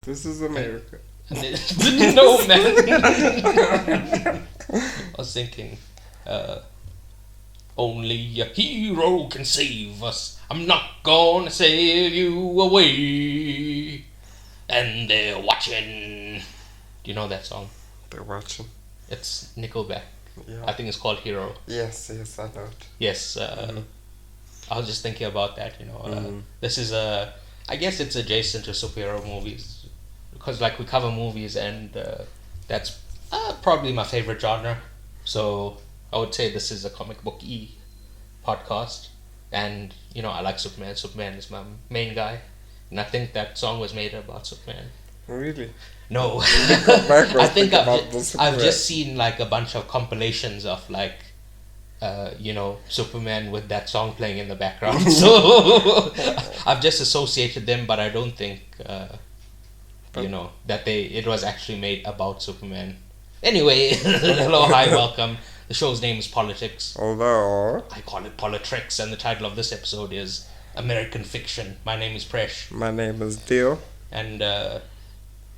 This is America. No, man. I was thinking, only a hero can save us. I'm not gonna save you away. And they're watching. Do you know that song? They're watching. It's Nickelback. Yeah. I think it's called Hero. Yes, I know it. Yes. I was just thinking about that. This is I guess it's adjacent to superhero movies because like we cover movies and that's probably my favorite genre. So I would say this is a comic book podcast, and I like Superman. Superman is my main guy, and I think that song was made about Superman. Really? No, I think I've just seen like a bunch of compilations of like Superman with that song playing in the background. So I've just associated them, but I don't think that it was actually made about Superman. Anyway, hello, hi, welcome. The show's name is Politics. Although I call it Politrix, and the title of this episode is American Fiction. My name is Presh. My name is Dio. And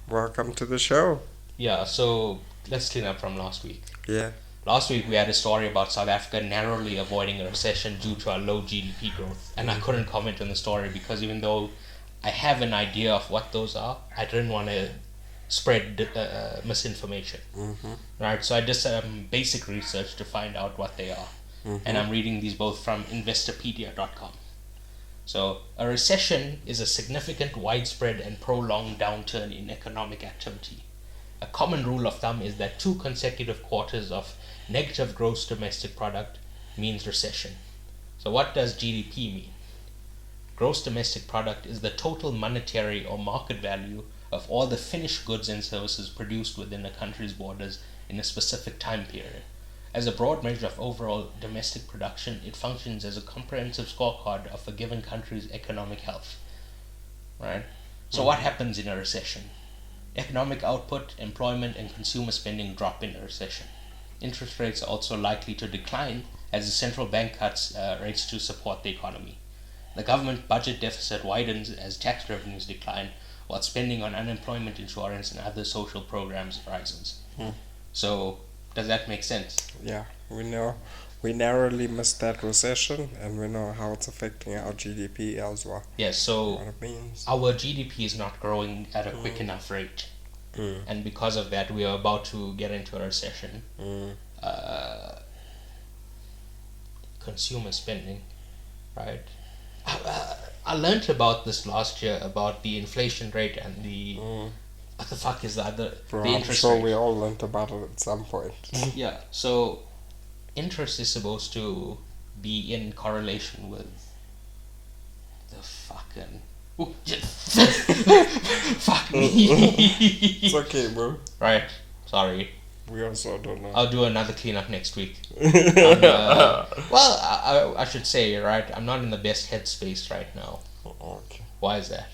welcome to the show. Yeah, so let's clean up from last week. Yeah. Last week we had a story about South Africa narrowly avoiding a recession due to our low GDP growth, and I couldn't comment on the story because even though I have an idea of what those are, I didn't want to spread misinformation. Mm-hmm. Right, so I did some basic research to find out what they are, and I'm reading these both from Investopedia.com. So, a recession is a significant, widespread, and prolonged downturn in economic activity. A common rule of thumb is that 2 consecutive quarters of negative gross domestic product means recession. So what does GDP mean? Gross domestic product is the total monetary or market value of all the finished goods and services produced within a country's borders in a specific time period. As a broad measure of overall domestic production, it functions as a comprehensive scorecard of a given country's economic health. Right? So what happens in a recession? Economic output, employment, and consumer spending drop in a recession. Interest rates are also likely to decline as the central bank cuts rates to support the economy. The government budget deficit widens as tax revenues decline, while spending on unemployment insurance and other social programs rises. So, does that make sense? Yeah, we know. We narrowly missed that recession, and we know how it's affecting our GDP as well. Yes, so what it means. Our GDP is not growing at a quick enough rate. And because of that, we are about to get into a recession. Consumer spending, right? I learned about this last year, about the inflation rate and the... What the fuck is that? The interest I'm sure rate. we all learned about it at some point. Yeah, so interest is supposed to be in correlation with the fucking... Fuck me. It's okay, bro. Right, sorry. We also don't know. I'll do another cleanup next week. I should say, right, I'm not in the best headspace right now. Okay. Why is that?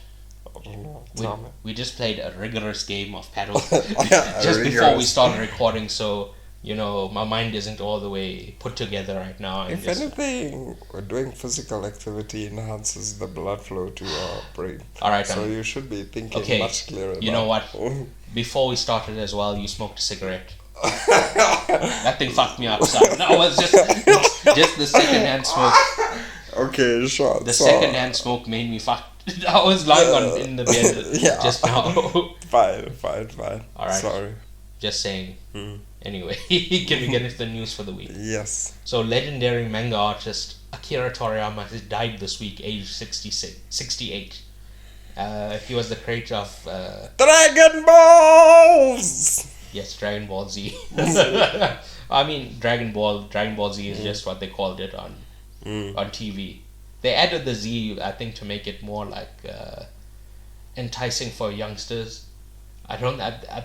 I don't know. We just played a rigorous game of paddle Yeah, just before we started recording, so my mind isn't all the way put together right now. If anything, doing physical activity enhances the blood flow to your brain. All right, so you should be thinking much clearer. You know what? Before we started as well, you smoked a cigarette. That thing fucked me up, son. No, it was just the secondhand smoke. Okay, sure. The secondhand smoke made me fucked. I was lying in the bed just now. Fine. Alright. Sorry. Just saying. Anyway, can we get into the news for the week? Yes. So, legendary manga artist Akira Toriyama has died this week, aged 68. He was the creator of... Dragon Balls! Yes, Dragon Ball Z. I mean, Dragon Ball Z is just what they called it on TV. They added the Z, I think, to make it more like enticing for youngsters. I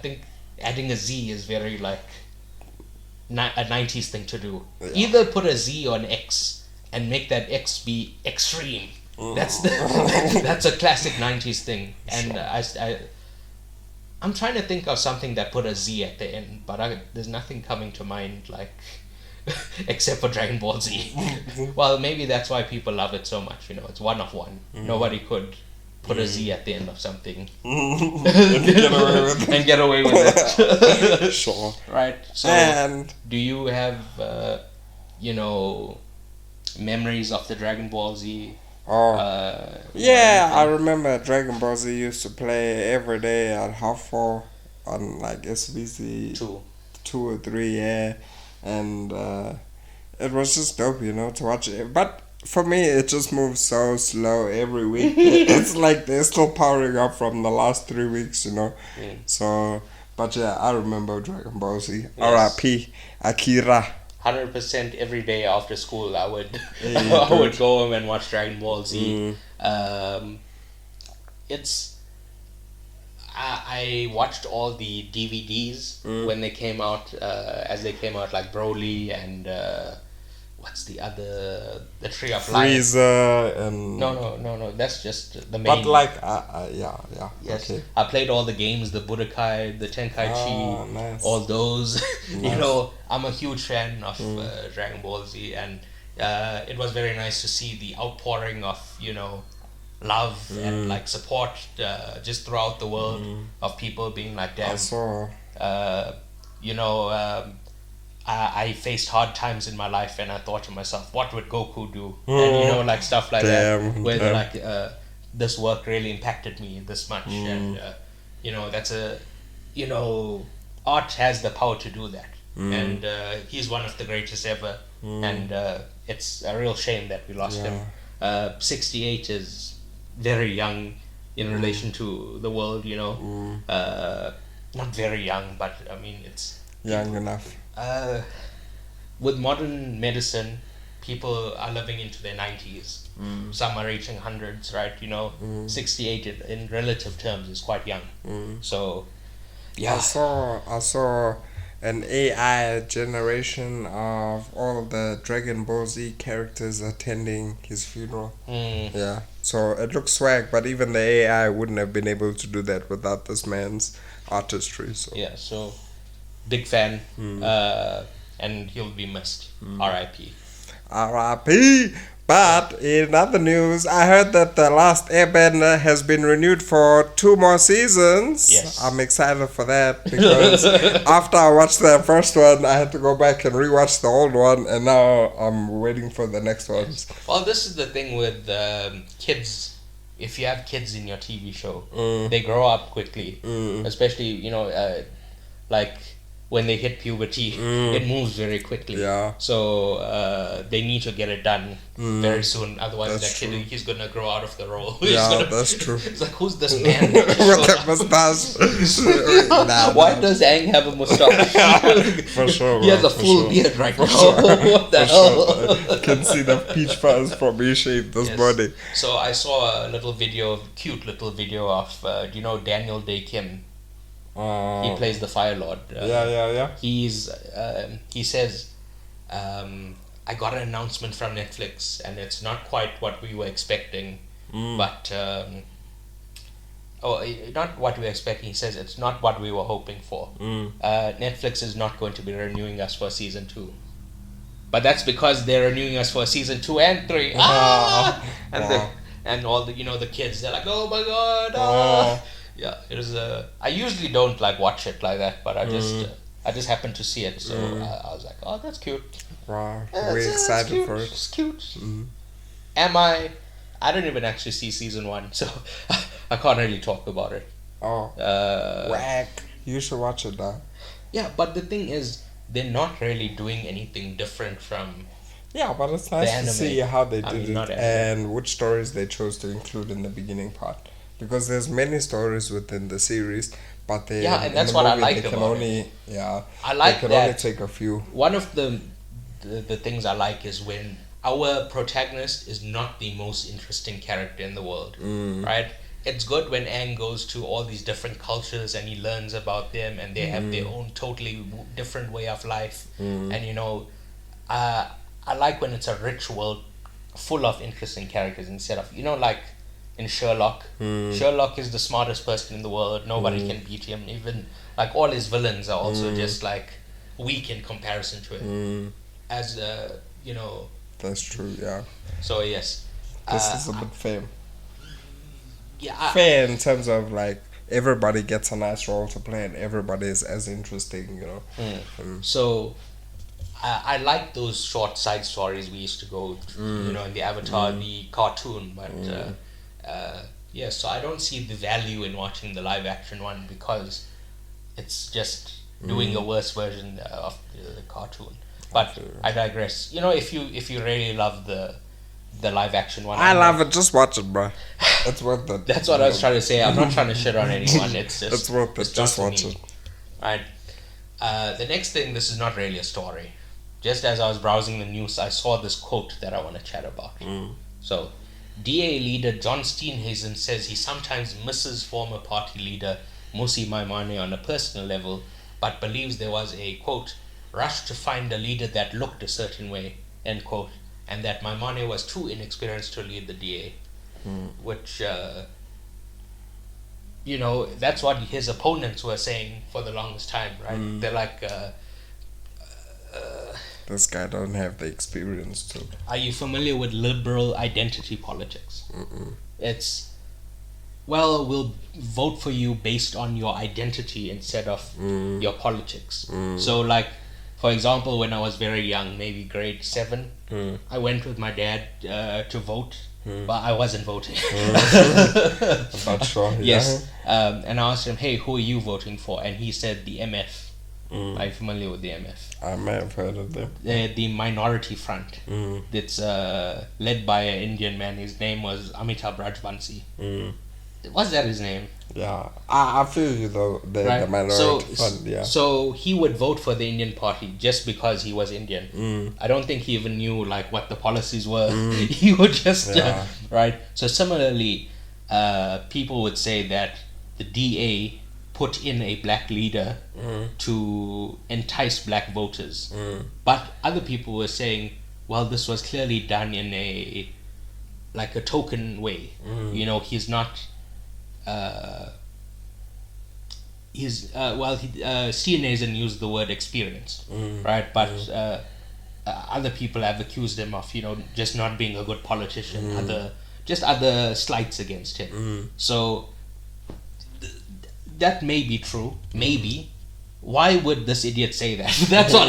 think adding a Z is very like a 90s thing to do. Yeah. Either put a Z or an X and make that X be extreme. That's a classic 90s thing. And I'm trying to think of something that put a Z at the end, but there's nothing coming to mind like except for Dragon Ball Z. Well, maybe that's why people love it so much. It's one of one. Nobody could put a Z at the end of something and get away with it. and get away with it. Sure. Right. So, And do you have, memories of the Dragon Ball Z? yeah, I remember Dragon Ball Z used to play every day at 4:30 on like SBC 2 or 3, yeah, and it was just dope, to watch it. But for me, it just moves so slow every week. It's like they're still powering up from the last 3 weeks, So, but yeah, I remember Dragon Ball Z. Yes. R.I.P. Akira. 100% every day after school, I would Yeah, I would go home and watch Dragon Ball Z. I watched all the DVDs when they came out, as they came out, like Broly and what's the other, the Tree of Life. Frieza and... No, that's just the main. But like, yeah. Yes, Okay. I played all the games, the Budokai, the Tenkaichi, Nice. all those. Nice. I'm a huge fan of Dragon Ball Z, and it was very nice to see the outpouring of, love and like support just throughout the world of people being like, damn, I saw... I faced hard times in my life, and I thought to myself, what would Goku do? And like stuff like that, where they're like, this work really impacted me this much, and that's art has the power to do that, and he's one of the greatest ever, and it's a real shame that we lost him. 68 is very young in relation to the world, not very young, but I mean it's young enough. With modern medicine, people are living into their 90s. Some are reaching hundreds, right? 68 in relative terms is quite young. So, yeah. I saw an AI generation of all the Dragon Ball Z characters attending his funeral. Yeah. So it looks swag, but even the AI wouldn't have been able to do that without this man's artistry. So. Yeah, so big fan, and he'll be missed. R.I.P. R.I.P. But in other news, I heard that The Last Airbender has been renewed for 2 more seasons. Yes. I'm excited for that because after I watched the first one, I had to go back and rewatch the old one, and now I'm waiting for the next ones. Well, this is the thing with kids. If you have kids in your TV show, they grow up quickly, especially, like when they hit puberty, it moves very quickly. Yeah. So they need to get it done very soon. Otherwise, That's that kid, true. he's gonna grow out of the role. That's true. It's like, who's this man? With that mustache. Why does Aang have a mustache? For sure. He has a full beard right now. What the hell? You can see the peach fuzz from his shape this morning. So I saw a cute little video of, do you know Daniel Day Kim? He plays the Fire Lord. Yeah. He says, I got an announcement from Netflix, and it's not quite what we were expecting, but not what we were expecting. He says it's not what we were hoping for. Netflix is not going to be renewing us for season 2, but that's because they're renewing us for season 2 and 3. And all the the kids, they're like, oh my god. Yeah, it was I usually don't watch it like that, but I just happened to see it, so I was like, oh, that's cute. Wow, we're excited for it. It's cute. I don't even actually see season 1, so I can't really talk about it. Whack. You should watch it now. Yeah, but the thing is, they're not really doing anything different from... Yeah, but it's nice to see how they did it and which stories they chose to include in the beginning part. Because there's many stories within the series, but they and that's what I like about it. I like they can that only take a few. One of the things I like is when our protagonist is not the most interesting character in the world, right? It's good when Aang goes to all these different cultures and he learns about them, and they have their own totally different way of life. And I like when it's a rich world full of interesting characters instead of in Sherlock. Sherlock is the smartest person in the world. Nobody can beat him. Even all his villains are also just weak in comparison to him. As That's true. Yeah. So yes. This is a bit fame. fair in terms of like everybody gets a nice role to play and everybody is as interesting, you know. So I like those short side stories we used to go, you know, in the Avatar, the cartoon, but so I don't see the value in watching the live action one because it's just doing a worse version of the cartoon. But I digress. You know, if you really love the live action one, I love it. Just watch it, bro. It's worth it. That's what I was trying to say. I'm not trying to shit on anyone. It's just it's worth it. Just watch it. Right. The next thing. This is not really a story. Just as I was browsing the news, I saw this quote that I want to chat about. So, DA leader John Steenhuisen says he sometimes misses former party leader Musi Maimane on a personal level, but believes there was a, quote, rush to find a leader that looked a certain way, end quote, and that Maimane was too inexperienced to lead the DA. Which, you know, that's what his opponents were saying for the longest time, right? They're like... this guy don't have the experience to. Are you familiar with liberal identity politics? It's, well, we'll vote for you based on your identity instead of your politics. So, like, for example, when I was very young, maybe grade 7, I went with my dad to vote, but I wasn't voting. I'm not sure. Yes. And I asked him, hey, who are you voting for? And he said the MF. Are you familiar with the MF? I may have heard of them. The Minority Front. It's led by an Indian man. His name was Amitabh Rajbansi. Was that his name? Yeah. I feel you though, the Minority Front, yeah. So he would vote for the Indian party just because he was Indian. I don't think he even knew like what the policies were. He would just, right? So similarly, people would say that the DA put in a black leader to entice black voters. But other people were saying, well, this was clearly done in a token way. You know, he's not Steenhuisen used the word experienced, right? But other people have accused him of, you know, just not being a good politician, other slights against him. So that may be true, maybe. Why would this idiot say that? That's what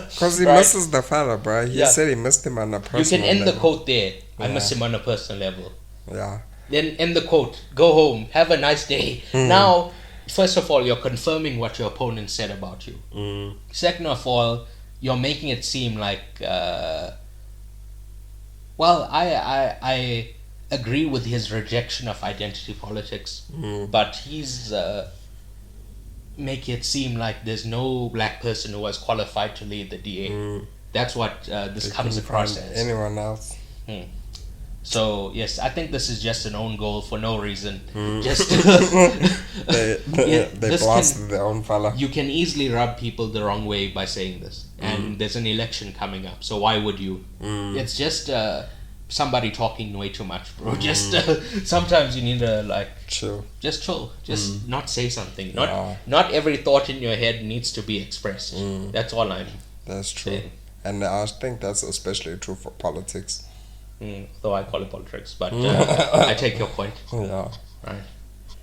because he misses the fella, bro. He said he missed him on a personal level. You can end the quote there. I miss him on a personal level. Yeah. Then end the quote. Go home. Have a nice day. Now, first of all, you're confirming what your opponent said about you. Second of all, you're making it seem like, I agree with his rejection of identity politics, but he's making it seem like there's no black person who was qualified to lead the DA. That's what this comes across as. Anyone else? So yes, I think this is just an own goal for no reason. Just they blasted their own fella. You can easily rub people the wrong way by saying this, and there's an election coming up. So why would you? It's just somebody talking way too much, bro. Just sometimes you need to chill. Just chill. Just not say something. Not every thought in your head needs to be expressed. That's all I'm. That's true, saying. And I think that's especially true for politics. Though I call it politics, but I take your point. Yeah. Right.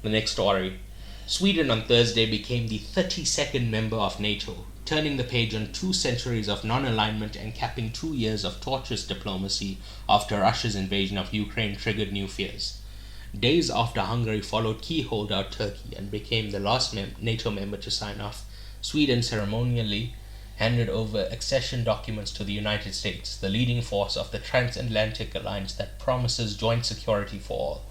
The next story. Sweden on Thursday became the 32nd member of NATO, turning the page on 2 centuries of non-alignment and capping 2 years of torturous diplomacy after Russia's invasion of Ukraine triggered new fears. Days after Hungary followed key holdout Turkey and became the last NATO member to sign off, Sweden ceremonially handed over accession documents to the United States, the leading force of the transatlantic alliance that promises joint security for all.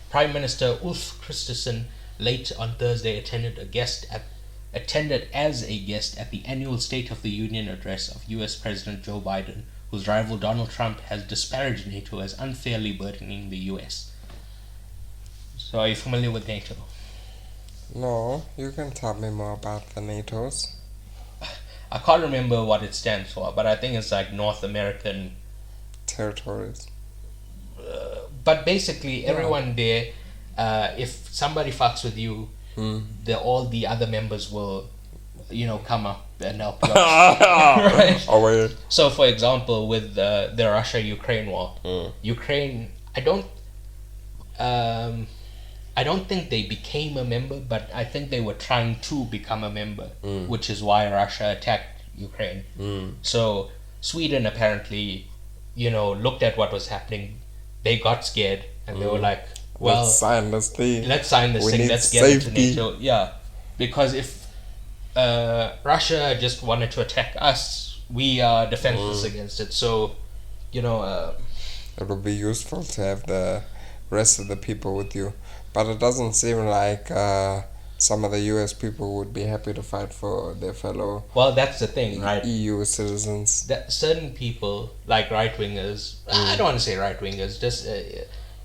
Prime Minister Ulf Kristersson late on Thursday attended as a guest at the annual State of the Union address of US President Joe Biden, whose rival Donald Trump has disparaged NATO as unfairly burdening the US. So are you familiar with NATO? No, you can tell me more about the NATOs. I can't remember what it stands for, but I think it's like North American territories. But basically, everyone there, if somebody fucks with you, all the other members will, come up and help you out. Right? Oh, wait. So, for example, with the Russia-Ukraine war, Ukraine, I don't think they became a member, but I think they were trying to become a member, which is why Russia attacked Ukraine. So Sweden apparently, looked at what was happening. They got scared and they were like, well, let's sign this thing. Let's get into NATO. Yeah, because if Russia just wanted to attack us, we are defenseless against it. So, it would be useful to have the rest of the people with you. But it doesn't seem like some of the US people would be happy to fight for their fellow. Well, that's the thing, right? EU citizens. That certain people, like right-wingers, I don't want to say right-wingers, just...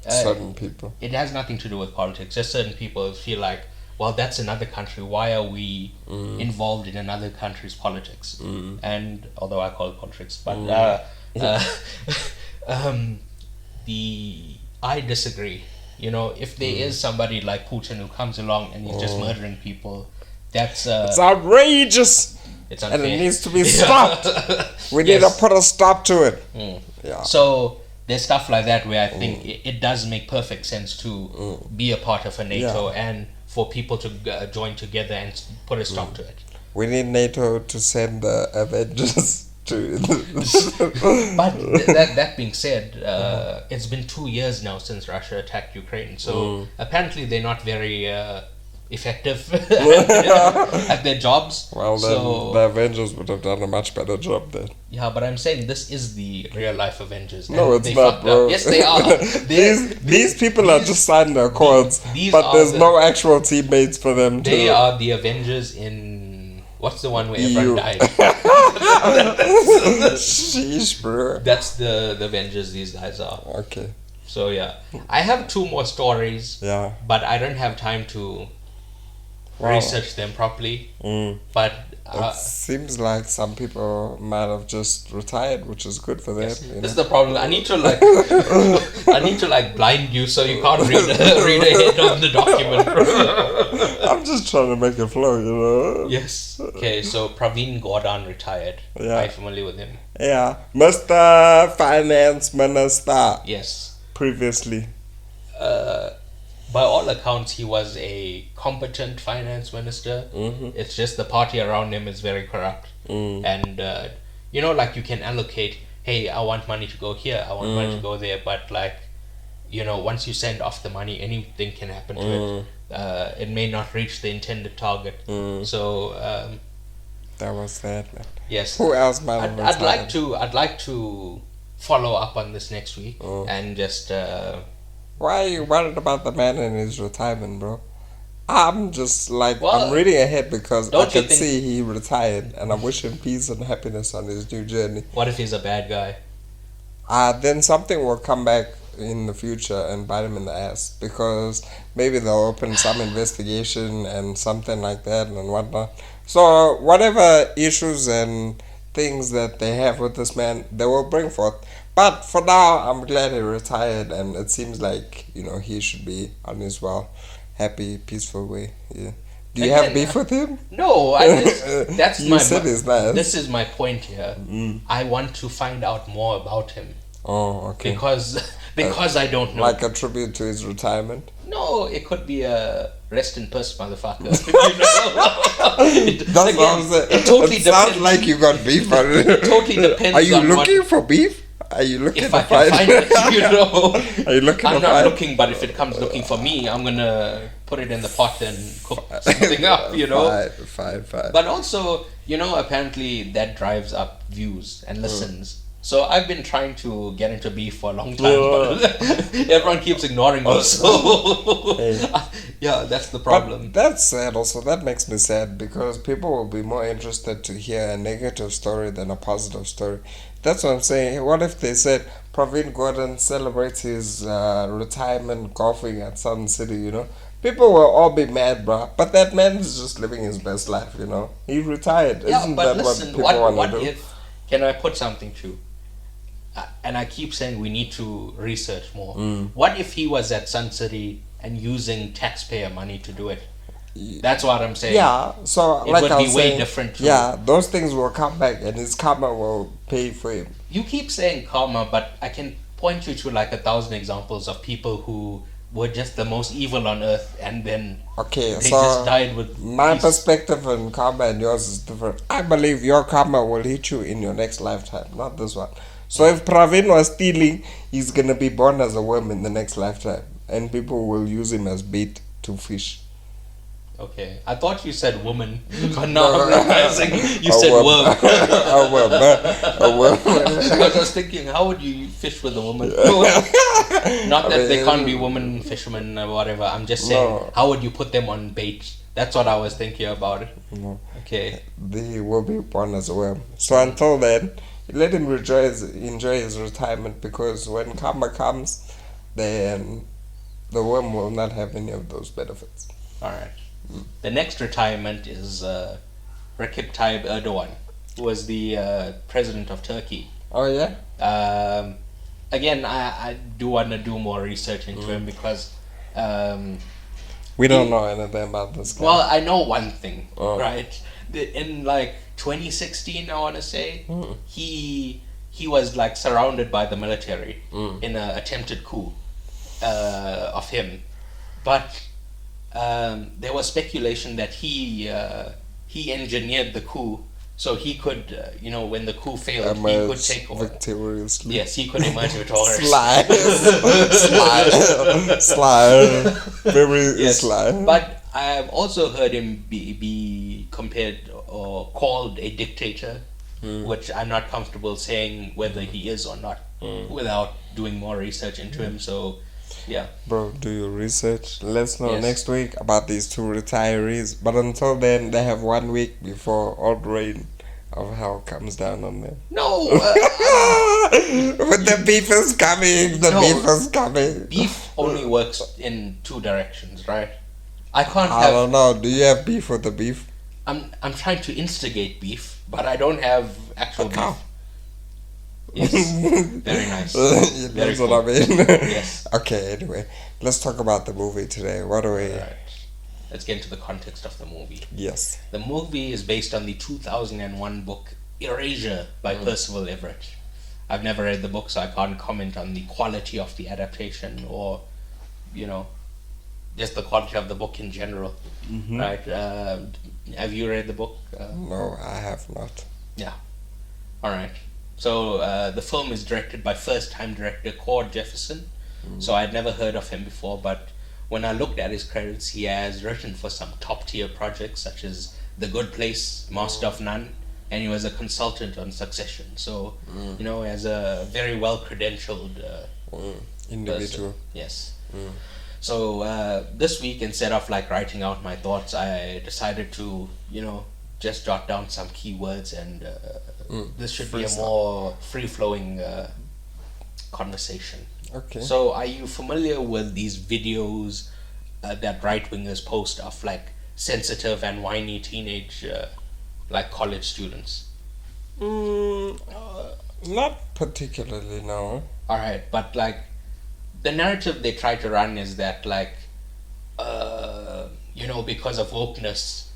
certain people. It has nothing to do with politics. Just certain people feel like, well, that's another country. Why are we involved in another country's politics? And although I call it politics, but I disagree. If there is somebody like Putin who comes along and he's just murdering people, that's it's outrageous. It's unfair. And it needs to be stopped. We need to put a stop to it. Yeah. So there's stuff like that where I think it does make perfect sense to be a part of a NATO and for people to join together and put a stop to it. We need NATO to send the Avengers to... But that being said, it's been 2 years now since Russia attacked Ukraine, so apparently they're not very effective at their jobs. Well, then the Avengers would have done a much better job then. Yeah, but I'm saying this is the real life Avengers. No, it's not, bro. Yes, they are. These people are just signing the accords, but there's no actual teammates for them. They are the Avengers in... What's the one where everyone died? Sheesh, bro. That's the Avengers these guys are. Okay. So, yeah. I have 2 more stories. Yeah. But I don't have time to research them properly. But it seems like some people might have just retired, which is good for them. Yes. This is the problem. I need to blind you so you can't read ahead on the document. I'm just trying to make it flow, Yes. Okay, so Praveen Gordhan retired. Yeah. Are you familiar with him? Yeah. Mr. Finance Minister. Yes. Previously. By all accounts, he was a competent finance minister. It's just the party around him is very corrupt. And, like you can allocate, hey, I want money to go here, I want money to go there, but once you send off the money, anything can happen to it. It may not reach the intended target. So, that was sad, man. Yes. Who else might have retired? I'd like to follow up on this next week and just... Why are you worried about the man in his retirement, bro? I'm just like, I'm reading ahead because I can see he retired and I wish him peace and happiness on his new journey. What if he's a bad guy? Then something will come back in the future and bite him in the ass because maybe they'll open some investigation and something like that and whatnot. So whatever issues and things that they have with this man, they will bring forth. But for now, I'm glad he retired, and it seems like he should be on his happy, peaceful way. Yeah. Do you have beef with him? No, that's you said it's nice. This is my point here. I want to find out more about him. Oh, okay. Because I don't know. Like a tribute to his retirement. No, it could be a rest in peace, motherfucker. That's what I'm saying. It totally sounds like you got beef on it. It totally depends. Are you looking for beef? Are you looking if I can find it, Are you looking? I'm not looking, but if it comes looking for me, I'm gonna put it in the pot and cook something up. Fine. But also, apparently that drives up views and listens. So I've been trying to get into beef for a long time, but everyone keeps ignoring me. So yeah, that's the problem. But that's sad. Also, that makes me sad because people will be more interested to hear a negative story than a positive story. That's what I'm saying. What if they said Praveen Gordhan celebrates his retirement golfing at Sun City, People will all be mad, bro. But that man is just living his best life, He retired. Yeah, Isn't but that listen, what people what want to do? if... Can I put something to... and I keep saying we need to research more. What if he was at Sun City and using taxpayer money to do it? That's what I'm saying. Yeah, so it like would I be was way saying, different. Yeah, those things will come back and his karma will pay for him. You keep saying karma, but I can point you to like 1,000 examples of people who were just the most evil on earth, and then okay, they so just died with my peace. perspective on karma and yours is different. I believe your karma will hit you in your next lifetime, not this one. So if Praveen was stealing, he's gonna be born as a worm in the next lifetime, and people will use him as bait to fish. Okay, I thought you said woman, but now I'm realizing you A said worm. worm. A worm. A worm. Because I was thinking, how would you fish with a woman? Not that they can't be women fishermen or whatever. I'm just saying, how would you put them on bait? That's what I was thinking about. No. Okay. They will be born as a worm. So until then, let him enjoy his retirement, because when karma comes, then the worm will not have any of those benefits. Alright. The next retirement is Recep Tayyip Erdogan, who was the president of Turkey. Oh, yeah? Again, I do want to do more research into him because... we don't know anything about this guy. Well, I know one thing, right? In like 2016, I want to say, he was like surrounded by the military in an attempted coup of him. But there was speculation that he engineered the coup, so he could, when the coup failed, he could take over. Victoriously. Yes, he could emerge victorious. Slide. Very Yes. slide. But I've also heard him be compared or called a dictator, which I'm not comfortable saying whether he is or not without doing more research into him. So, yeah. Bro, do your research. Let's know Yes. next week about these two retirees. But until then, they have 1 week before all the rain of hell comes down on them. No! But the beef is coming. The beef is coming. Beef only works in two directions, right? I can't I have... don't know. Do you have beef with the beef? I'm trying to instigate beef, but I don't have actual beef. Yes. Very nice. That's Very what cool. I mean. Yes. Okay, anyway. Let's talk about the movie today. What do we... Alright. Let's get into the context of the movie. Yes. The movie is based on the 2001 book Erasure by Percival Everett. I've never read the book, so I can't comment on the quality of the adaptation or, just the quality of the book in general. Right? Have you read the book? No, I have not. Yeah. Alright. So the film is directed by first-time director Cord Jefferson. So I'd never heard of him before, but when I looked at his credits, he has written for some top-tier projects such as The Good Place, Master of None, and he was a consultant on Succession. So, he has a very well-credentialed individual. person. Yes. So this week, instead of like writing out my thoughts, I decided to, just jot down some keywords, and this should be a more free-flowing conversation. Okay. So, are you familiar with these videos that right-wingers post of like sensitive and whiny teenage, like college students? Not particularly, no. Alright, but like the narrative they try to run is that like, because of wokeness,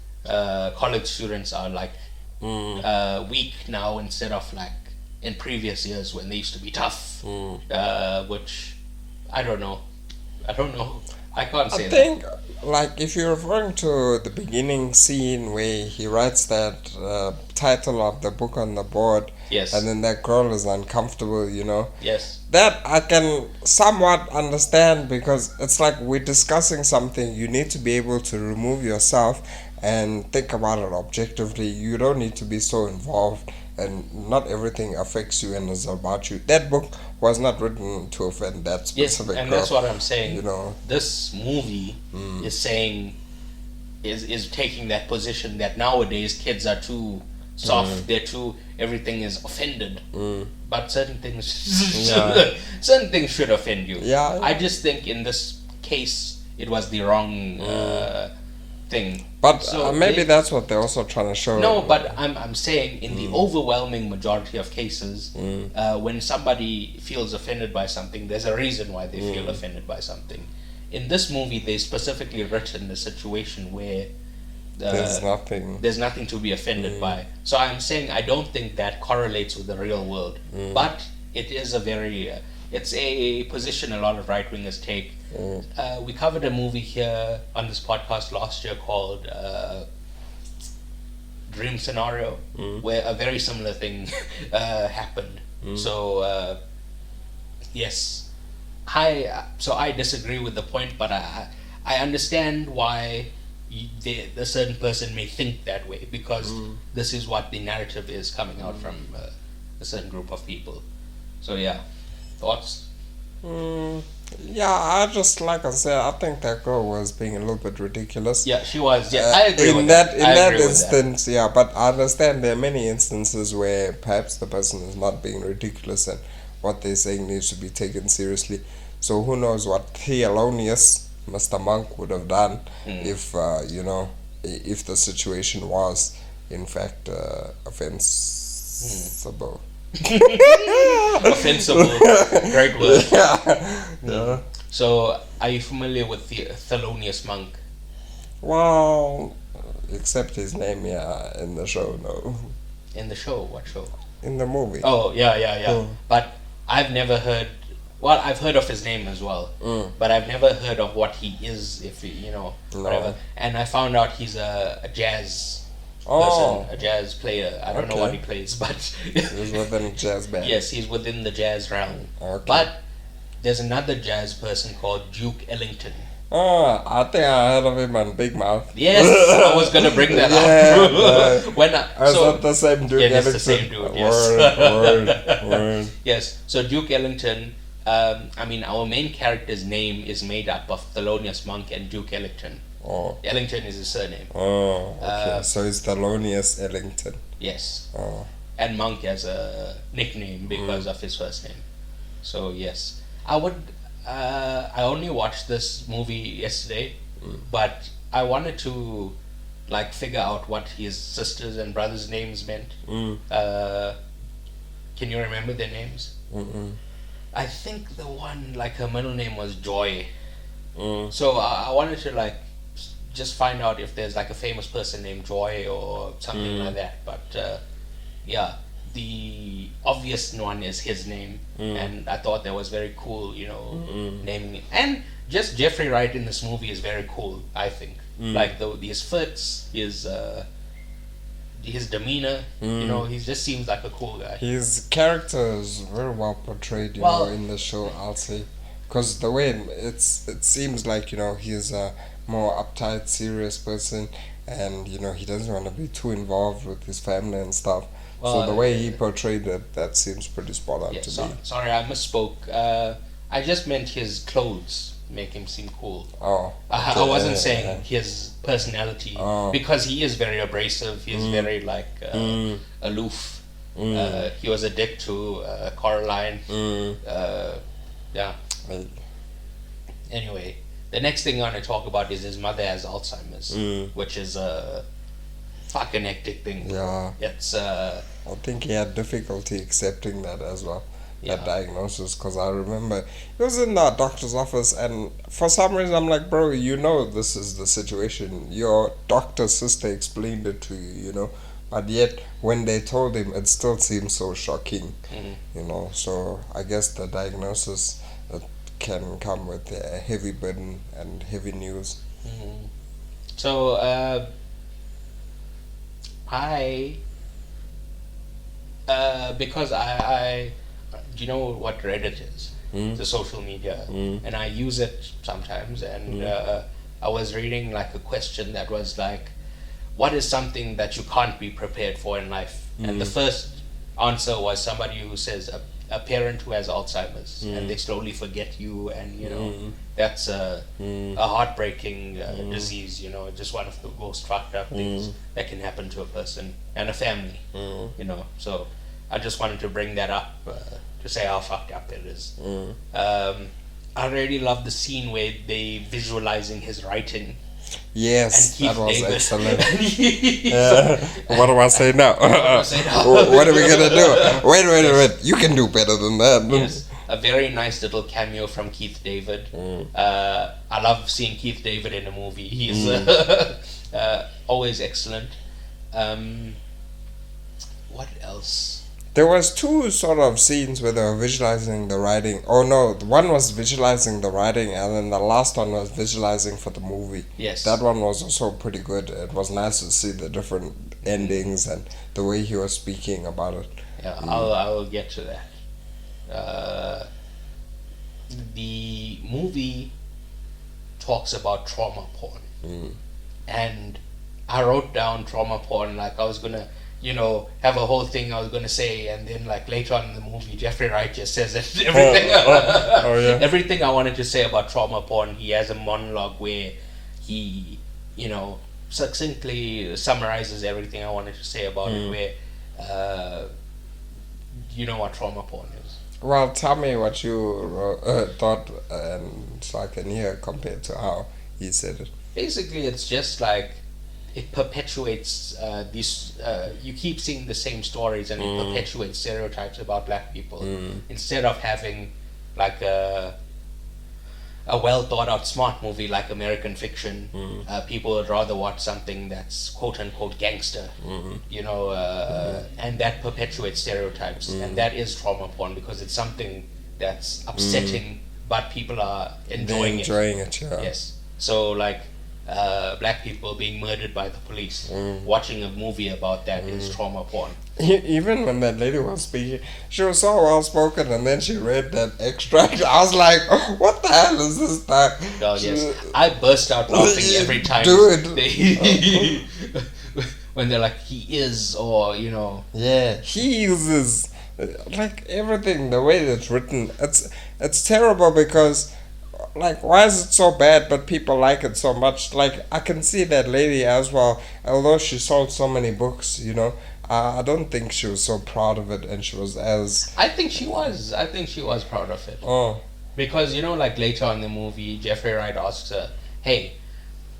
college students are like weak now instead of like in previous years when they used to be tough, which I don't know. I can't say I think, like, if you're referring to the beginning scene where he writes that title of the book on the board, Yes. and then that girl is uncomfortable, Yes. that I can somewhat understand, because it's like we're discussing something. You need to be able to remove yourself and think about it objectively. You don't need to be so involved, and not everything affects you and is about you. That book was not written to offend that specific Yes, and girl. that's what I'm saying. This movie is saying, is taking that position that nowadays kids are too soft. They're too, everything is offended. But certain things, certain things should offend you. Yeah. I just think in this case it was the wrong thing. But So maybe they- that's what they're also trying to show. No, but I'm saying in the overwhelming majority of cases, when somebody feels offended by something, there's a reason why they feel offended by something. In this movie, they specifically written a situation where There's nothing. there's nothing to be offended by. So I'm saying I don't think that correlates with the real world. But it is a very, it's a position a lot of right-wingers take We covered a movie here on this podcast last year called Dream Scenario, where a very similar thing happened. So yes, I disagree with the point, but I understand why the certain person may think that way, because this is what the narrative is coming out from a certain group of people. So yeah, thoughts? Yeah, I just, like I said, I think that girl was being a little bit ridiculous. Yeah, she was. Yeah, I agree with that. that. In that instance, yeah, but I understand there are many instances where perhaps the person is not being ridiculous and what they're saying needs to be taken seriously. So who knows what Theolonius, Mr. Monk, would have done if, if the situation was, in fact, offensible. Offensible, great word. Yeah. So, are you familiar with the Thelonious Monk? Well, except his name, yeah, in the show, no. In the show? What show? In the movie. Oh, yeah. But I've never heard. Well, I've heard of his name as well, but I've never heard of what he is. If whatever. And I found out he's a jazz person, a jazz player. I don't know what he plays, but he's within a jazz band. Yes, he's within the jazz realm. Okay. But there's another jazz person called Duke Ellington. Oh, I think I heard of him on Big Mouth. Yes, I was gonna bring that up. Is that the same Duke Ellington? It's the same dude. Yes. Word. Yes. So Duke Ellington. Our main character's name is made up of Thelonious Monk and Duke Ellington. Oh. Ellington is his surname. Oh, okay. So it's Thelonious Ellington. Yes. Oh. And Monk as a nickname because of his first name. So yes, I would. I only watched this movie yesterday, but I wanted to figure out what his sisters and brothers' names meant. Can you remember their names? I think the one, her middle name was Joy. So I wanted to just find out if there's a famous person named Joy or something like that. But yeah, the obvious one is his name, and I thought that was very cool, naming it. And just Jeffrey Wright in this movie is very cool, I think. His fits, his demeanor, he just seems like a cool guy. His character is very well portrayed, in the show, I'll say. Because the way it seems like, he's a more uptight, serious person, and, he doesn't want to be too involved with his family and stuff. Well, so the way he portrayed it, that seems pretty spot on to me. Sorry, I misspoke. I just meant his clothes make him seem cool. Oh. Okay. I wasn't saying his personality, because he is very abrasive. He's very aloof. He was a dick to Coraline. Yeah. Anyway, the next thing I want to talk about is his mother has Alzheimer's, which is a fucking hectic thing. Yeah. It's I think he had difficulty accepting that as well. That diagnosis, because I remember it was in the doctor's office, and for some reason I'm like, bro, this is the situation. Your doctor's sister explained it to you, but yet when they told him, it still seems so shocking, So I guess the diagnosis can come with a heavy burden and heavy news. So because I do you know what Reddit is? The social media, and I use it sometimes. And I was reading a question that was what is something that you can't be prepared for in life? And the first answer was somebody who says a parent who has Alzheimer's and they slowly forget you, and that's a heartbreaking disease. Just one of the most fucked up things that can happen to a person and a family. So I just wanted to bring that up to say how fucked up it is. I really love the scene where they visualizing his writing. Yes, that was excellent. What do I say now? What are we gonna do? Wait! You can do better than that. Yes, a very nice little cameo from Keith David. I love seeing Keith David in a movie. He's always excellent. What else? There was two sort of scenes where they were visualizing the writing. Oh no, one was visualizing the writing, and then the last one was visualizing for the movie. Yes. That one was also pretty good. It was nice to see the different endings and the way he was speaking about it. Yeah, I'll get to that. The movie talks about trauma porn. And I wrote down trauma porn, like I was gonna, have a whole thing I was gonna say, and then like later on in the movie, Jeffrey Wright just says it. Everything, yeah. Everything I wanted to say about trauma porn, he has a monologue where he, succinctly summarizes everything I wanted to say about it. Where, you know what trauma porn is. Well, tell me what you thought, and so I can hear compared to how he said it. Basically, it's just like it perpetuates these. You keep seeing the same stories, and it perpetuates stereotypes about black people. Instead of having like a well thought out smart movie like American Fiction, people would rather watch something that's quote unquote gangster, and that perpetuates stereotypes, and that is trauma porn because it's something that's upsetting, but people are enjoying it. Yeah. Yes. So like black people being murdered by the police, watching a movie about that is trauma porn. Even when that lady was speaking, she was so well spoken, and then she read that extract. I was like, oh, "What the hell is this stuff?" Oh yes, I burst out laughing every time. When they're like, "He is," or Yeah, he uses like everything. The way it's written, it's terrible because. Like, why is it so bad, but people like it so much? Like, I can see that lady as well. Although she sold so many books, I don't think she was so proud of it, and she was as... I think she was proud of it. Oh. Because, like later on in the movie, Jeffrey Wright asks her, hey,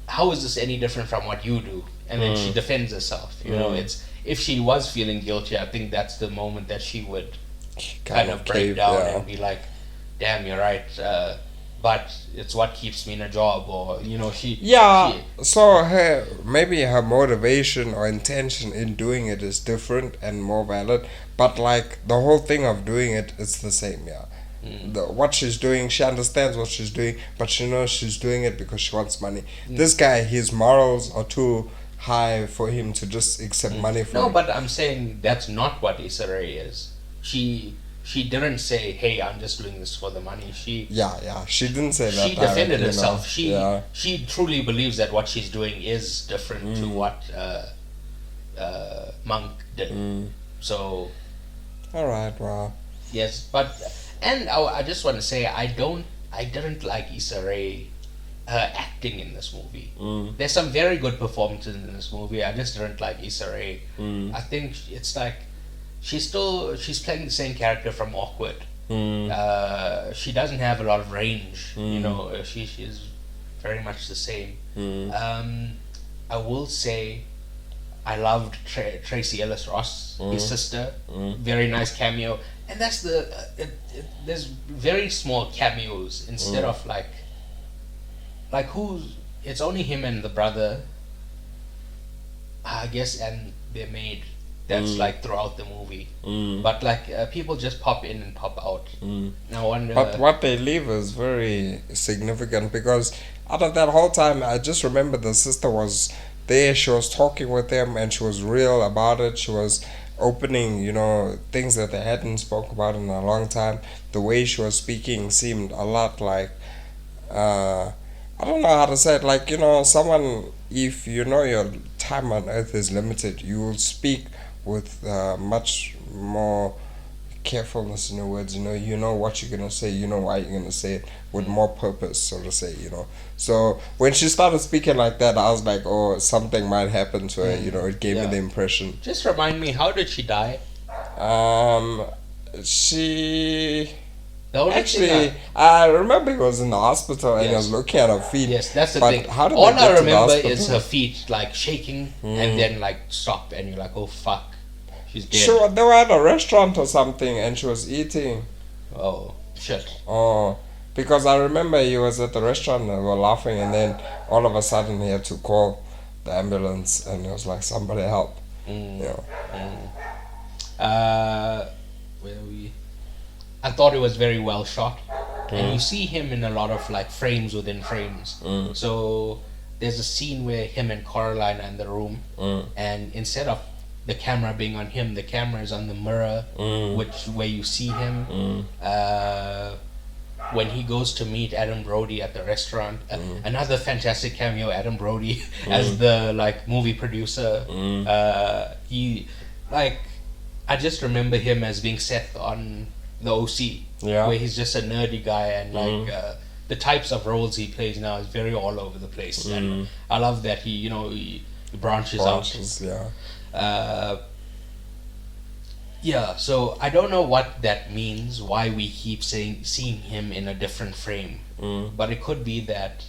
how is this any different from what you do? And then she defends herself. It's if she was feeling guilty, I think that's the moment that she would kind of break down and be like, damn, you're right. But it's what keeps me in a job, or she. Yeah. So maybe her motivation or intention in doing it is different and more valid. But like the whole thing of doing it is the same. Yeah. What she's doing, she understands what she's doing, but she knows she's doing it because she wants money. This guy, his morals are too high for him to just accept money from. No, but I'm saying that's not what Issa Rae is. She didn't say, "Hey, I'm just doing this for the money." She didn't say that. She defended herself. She truly believes that what she's doing is different to what Monk did. So, all right, wow. Yes, and I just want to say I didn't like Issa Rae acting in this movie. There's some very good performances in this movie. I just didn't like Issa Rae. I think it's like. She's playing the same character from Awkward. She doesn't have a lot of range. She's very much the same. I will say, I loved Tracy Ellis Ross, his sister. Very nice cameo, and that's there's very small cameos instead of like it's only him and the brother, I guess, and their maid. That's like throughout the movie, but like people just pop in and pop out. I wonder. But what they leave is very significant because out of that whole time, I just remember the sister was there. She was talking with them, and she was real about it. She was opening, things that they hadn't spoke about in a long time. The way she was speaking seemed a lot like, I don't know how to say it. Like someone, if your time on earth is limited, you will speak with much more carefulness in your words. You know what you're gonna say. You know why you're gonna say it with more purpose, so to say. So when she started speaking like that, I was like, oh, something might happen to her. It gave me the impression. Just remind me, how did she die? She. Actually, I remember he was in the hospital and he was looking at her feet. Yes, that's the thing. How did all I remember is her feet like shaking and then like stop, and you're like, oh fuck, she's dead. They were at a restaurant or something and she was eating. Oh shit. Oh, because I remember he was at the restaurant and they were laughing, and then all of a sudden he had to call the ambulance and it was like, somebody help. Where we? I thought it was very well shot, and you see him in a lot of like frames within frames. So there's a scene where him and Caroline are in the room, and instead of the camera being on him, the camera is on the mirror, where you see him. When he goes to meet Adam Brody at the restaurant, another fantastic cameo, Adam Brody as the like movie producer. He like, I just remember him as being Seth on the OC, where he's just a nerdy guy, and like the types of roles he plays now is very all over the place, and I love that he branches out. So I don't know what that means, why we keep seeing him in a different frame, but it could be that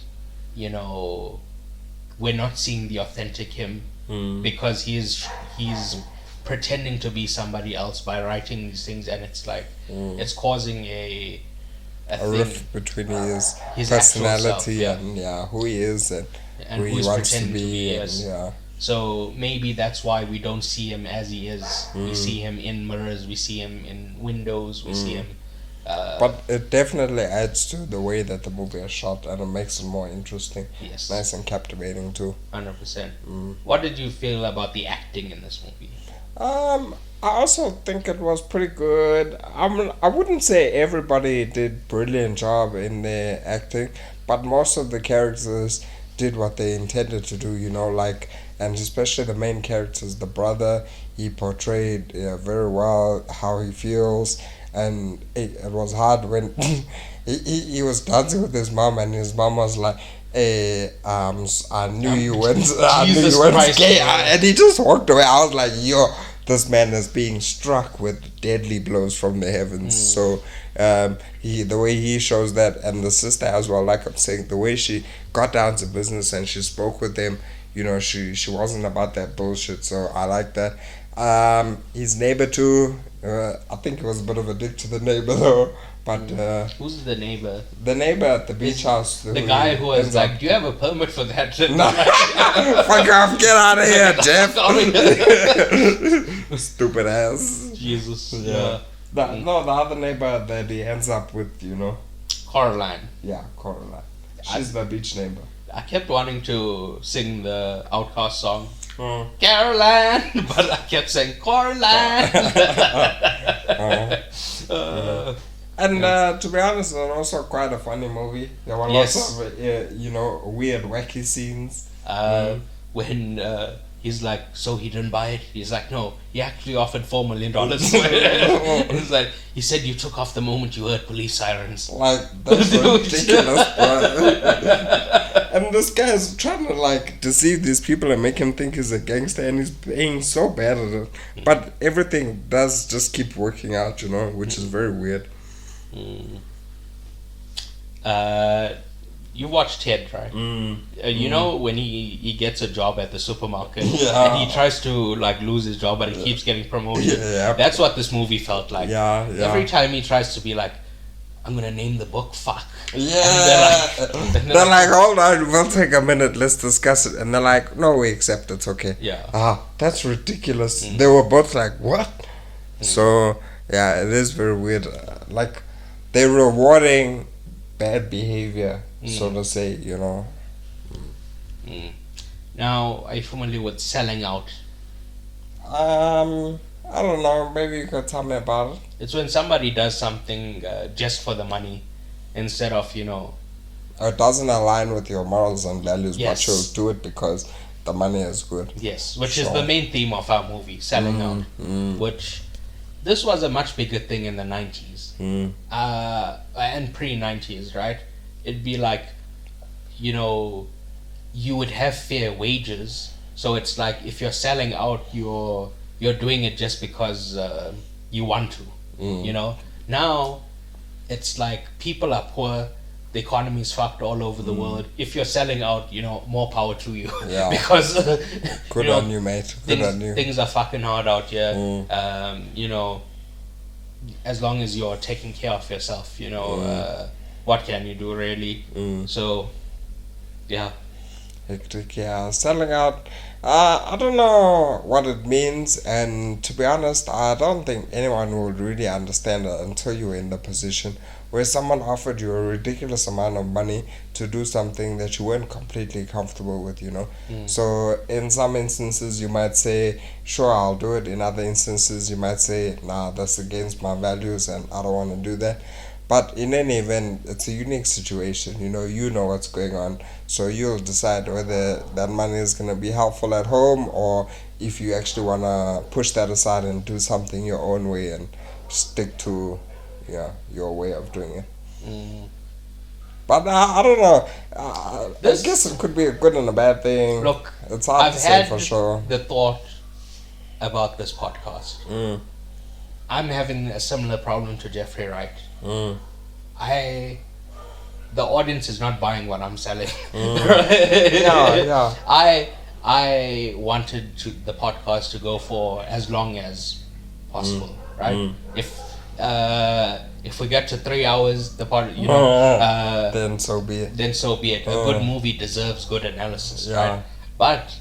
we're not seeing the authentic him because he's pretending to be somebody else by writing these things, and it's like it's causing a rift between his personality and who he is and who he wants to be. So maybe that's why we don't see him as he is. We see him in mirrors, we see him in windows, we see him. But it definitely adds to the way that the movie is shot, and it makes it more interesting. Yes. Nice and captivating too. 100%. What did you feel about the acting in this movie? I also think it was pretty good. I wouldn't say everybody did brilliant job in their acting, but most of the characters did what they intended to do, and especially the main characters, the brother, he portrayed very well how he feels, and it was hard when he was dancing with his mom, and his mom was like, "Hey, I knew you went gay," and he just walked away. I was like, "Yo, this man is being struck with deadly blows from the heavens." So the way he shows that, and the sister as well, like I'm saying, the way she got down to business and she spoke with them, she wasn't about that bullshit. So I like that. His neighbor too, I think he was a bit of a dick to the neighbor though. But who's the neighbor? The neighbor at the beach house. The guy who was like, "Do you have a permit for that?" No. Fuck off! Get out of here, Jeff. Stupid ass. Jesus. Yeah. The other neighbor that he ends up with, Caroline. Yeah, Caroline. She's the beach neighbor. I kept wanting to sing the Outcast song, Caroline, but I kept saying Caroline. And to be honest, it was also quite a funny movie. There were lots of weird, wacky scenes. When he's like, so he didn't buy it? He's like, no, he actually offered $4 million. He's like, he said you took off the moment you heard police sirens. Like, that's ridiculous, bro. And this guy is trying to deceive these people and make him think he's a gangster, and he's being so bad at it. But everything does just keep working out, which is very weird. You watched Ted, right? When he gets a job at the supermarket and he tries to lose his job, but he keeps getting promoted. That's what this movie felt like. Every time he tries to be like, I'm gonna name the book fuck. They're like, hold on, we'll take a minute, let's discuss it. And they're like, no, we accept, it's okay. That's ridiculous. They were both like, what? So it is very weird. They're rewarding bad behavior, so to say, Now, are you familiar with selling out? I don't know, maybe you could tell me about it. It's when somebody does something just for the money instead of, It doesn't align with your morals and values, but you'll do it because the money is good. Yes, which is the main theme of our movie, selling out, which this was a much bigger thing in the 90s and pre-90s, right? It'd be like, you would have fair wages, so it's like if you're selling out, you're doing it just because you want to, Now it's like people are poor, the economy is fucked all over the world. If you're selling out, more power to you. Because good on you, mate. Good on you. Things are fucking hard out here. As long as you're taking care of yourself, what can you do really? So Hectic, yeah. Selling out, I don't know what it means, and to be honest, I don't think anyone would really understand it until you're in the position where someone offered you a ridiculous amount of money to do something that you weren't completely comfortable with, you know. So, in some instances, you might say, sure, I'll do it. In other instances, you might say, nah, that's against my values and I don't want to do that. But in any event, it's a unique situation. You know what's going on, so you'll decide whether that money is gonna be helpful at home or if you actually wanna push that aside and do something your own way and stick to, your way of doing it. But I don't know. I guess it could be a good and a bad thing. Look, it's hard to say for sure. The thought about this podcast. I'm having a similar problem to Jeffrey Wright. The audience is not buying what I'm selling. Yeah. I wanted the podcast to go for as long as possible, right? If we get to 3 hours, then so be it. Then so be it. A good movie deserves good analysis, right? But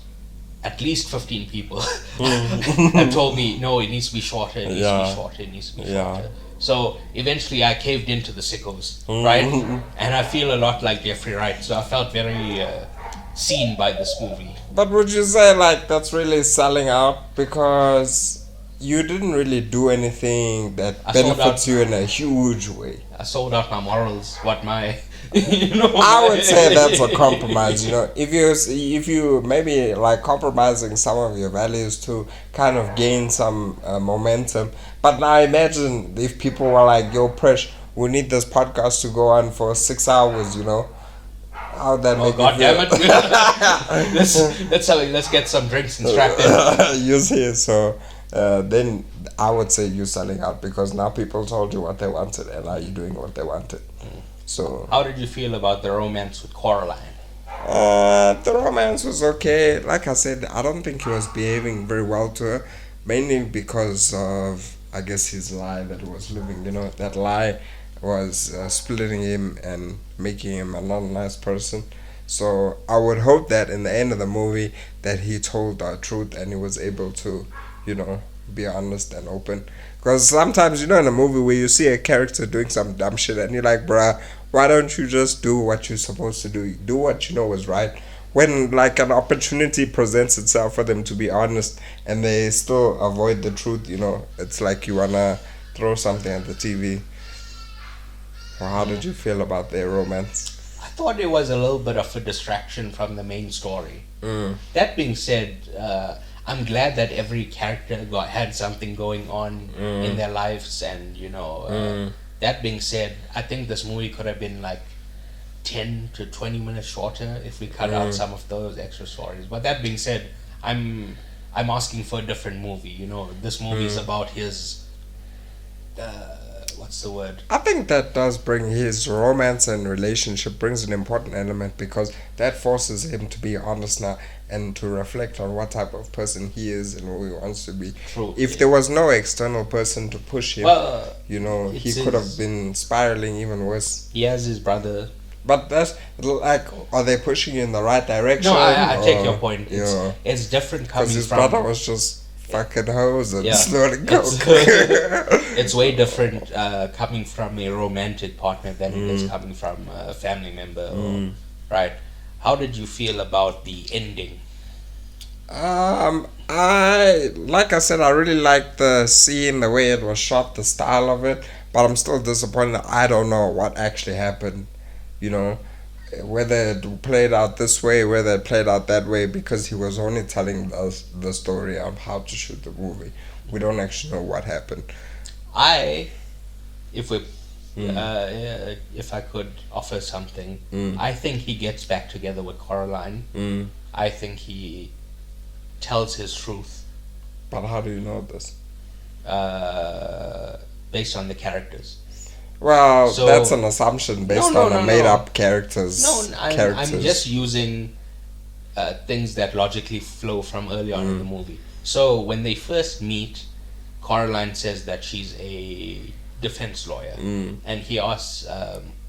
at least 15 people have told me, no, it needs to be shorter, it needs to be shorter. So eventually I caved into the sickos, right? And I feel a lot like Jeffrey Wright, so I felt very seen by this movie. But would you say that's really selling out because you didn't really do anything that benefits you in a huge way? I sold out my morals, I would say that's a compromise. If you maybe compromising some of your values to kind of gain some momentum. But now imagine if people were like, "Yo, Presh, we need this podcast to go on for 6 hours." How that make God you damn it! Let's get some drinks and strap in. You see, so then I would say you're selling out because now people told you what they wanted and now you're doing what they wanted. So how did you feel about the romance with Coraline? The romance was okay. Like I said, I don't think he was behaving very well to her, mainly because of, I guess, his lie that he was living. That lie was splitting him and making him a not nice person. So I would hope that in the end of the movie that he told the truth and he was able to, be honest and open. Because sometimes, in a movie where you see a character doing some dumb shit and you're like, bruh, why don't you just do what you're supposed to do? Do what you know is right. When an opportunity presents itself for them to be honest and they still avoid the truth, it's like you wanna throw something at the TV. Or how did you feel about their romance? I thought it was a little bit of a distraction from the main story. That being said, I'm glad that every character had something going on in their lives, and that being said, I think this movie could have been 10 to 20 minutes shorter if we cut out some of those extra stories. But that being said, I'm asking for a different movie. This movie is about his what's the word? I think that does bring his romance and relationship brings an important element because that forces him to be honest now and to reflect on what type of person he is and who he wants to be. True. If there was no external person to push him, he could have been spiraling even worse. He has his brother. But that's are they pushing you in the right direction? No, I take your point. It's different coming from... Because his brother was just fucking hoes and snorting coke. It's way different coming from a romantic partner than it is coming from a family member. Right. How did you feel about the ending? Like I said, I really liked the scene, the way it was shot, the style of it. But I'm still disappointed. I don't know what actually happened. Whether it played out this way, whether it played out that way, because he was only telling us the story of how to shoot the movie. We don't actually know what happened. If I could offer something, I think he gets back together with Coraline. I think he tells his truth. But how do you know this? Based on the characters. Well, that's an assumption based on a made-up characters. I'm just using things that logically flow from early on in the movie. So when they first meet, Coraline says that she's a defense lawyer, and he asks,